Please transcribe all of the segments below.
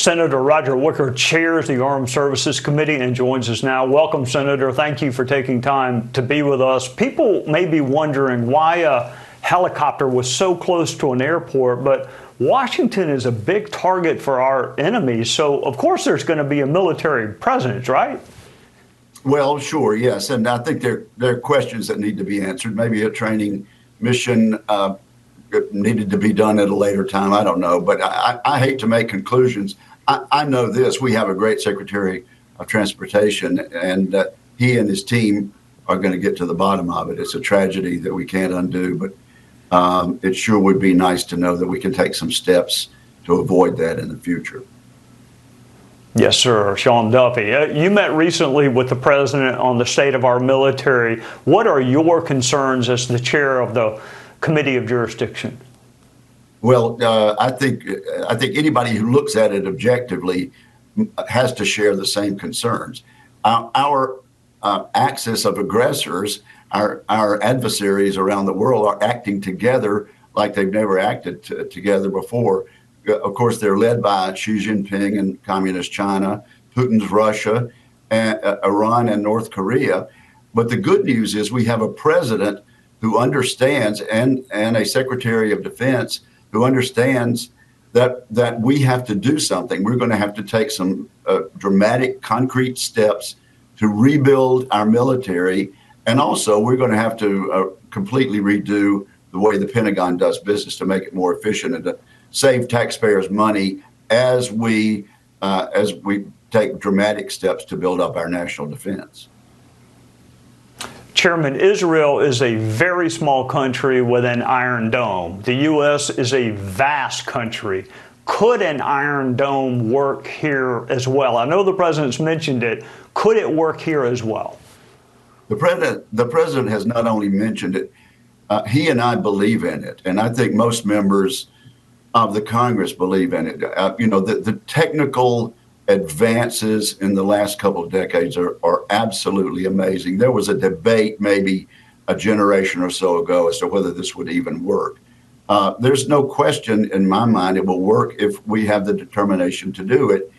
Senator Roger Wicker chairs the Armed Services Committee and joins us now. Welcome, Senator. Thank you for taking time to be with us. People may be wondering why a helicopter was so close to an airport, but Washington is a big target for our enemies. So, of course, there's going to be a military presence, right? Well, sure, yes. And I think there are questions that need to be answered. Maybe a training mission needed to be done at a later time. I don't know. But I hate to make conclusions. I know this. We have a great Secretary of Transportation, and he and his team are going to get to the bottom of it. It's a tragedy that we can't undo, but it sure would be nice to know that we can take some steps to avoid that in the future. Yes, sir. Sean Duffy, you met recently with the president on the state of our military. What are your concerns as the chair of the Committee of Jurisdiction? Well, I think anybody who looks at it objectively has to share the same concerns. Our axis of aggressors, our adversaries around the world, are acting together like they've never acted together before. Of course, they're led by Xi Jinping and Communist China, Putin's Russia, and Iran and North Korea. But the good news is we have a president who understands and a Secretary of Defense who understands that we have to do something. We're going to have to take some dramatic, concrete steps to rebuild our military. And also, we're going to have to completely redo the way the Pentagon does business to make it more efficient and to save taxpayers money as we take dramatic steps to build up our national defense. Chairman, Israel is a very small country with an iron dome. The U.S. is a vast country. Could an iron dome work here as well? I know the president's mentioned it. Could it work here as well? The president has not only mentioned it, he and I believe in it. And I think most members of the Congress believe in it. The technical advances in the last couple of decades are absolutely amazing. There was a debate maybe a generation or so ago as to whether this would even work. There's no question in my mind it will work if we have the determination to do it.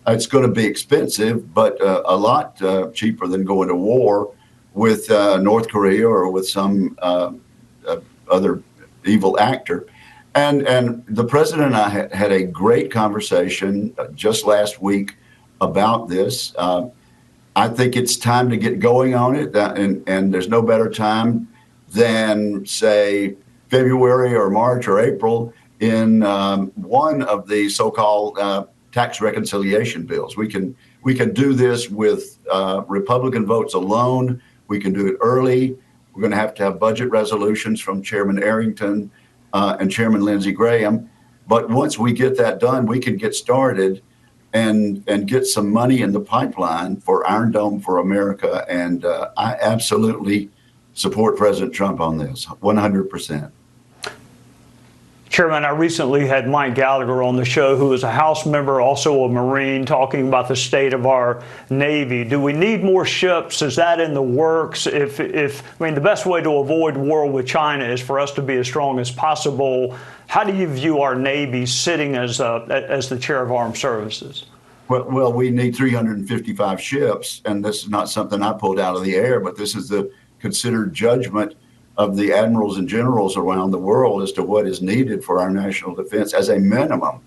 It's going to be expensive, but a lot cheaper than going to war with North Korea or with some other evil actor. And the president and I had a great conversation just last week about this. I think it's time to get going on it, and there's no better time than, say, February or March or April in one of the so-called tax reconciliation bills. We can do this with Republican votes alone. We can do it early. We're going to have budget resolutions from Chairman Arrington and Chairman Lindsey Graham. But once we get that done, we can get started and get some money in the pipeline for Iron Dome for America. And I absolutely support President Trump on this, 100%. Chairman, I recently had Mike Gallagher on the show, who is a House member, also a Marine, talking about the state of our Navy. Do we need more ships? Is that in the works? The best way to avoid war with China is for us to be as strong as possible. How do you view our Navy sitting as the chair of Armed Services? Well, we need 355 ships, and this is not something I pulled out of the air, but this is the considered judgment of the admirals and generals around the world as to what is needed for our national defense as a minimum.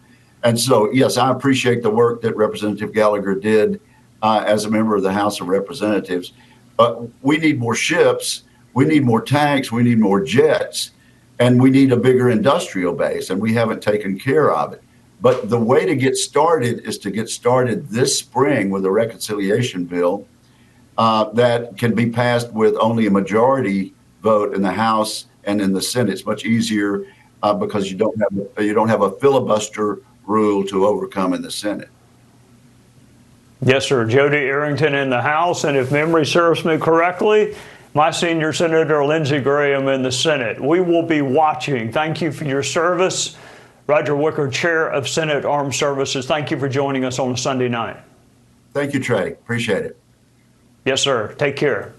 And so, yes, I appreciate the work that Representative Gallagher did as a member of the House of Representatives. But we need more ships, we need more tanks, we need more jets, and we need a bigger industrial base, and we haven't taken care of it. But the way to get started is to get started this spring with a reconciliation bill that can be passed with only a majority vote in the House and in the Senate. It's much easier because you don't have a filibuster rule to overcome in the Senate. Yes, sir. Jody Arrington in the House, and if memory serves me correctly, my senior Senator Lindsey Graham in the Senate. We will be watching. Thank you for your service. Roger Wicker, Chair of Senate Armed Services, thank you for joining us on a Sunday night. Thank you, Trey. Appreciate it. Yes, sir. Take care.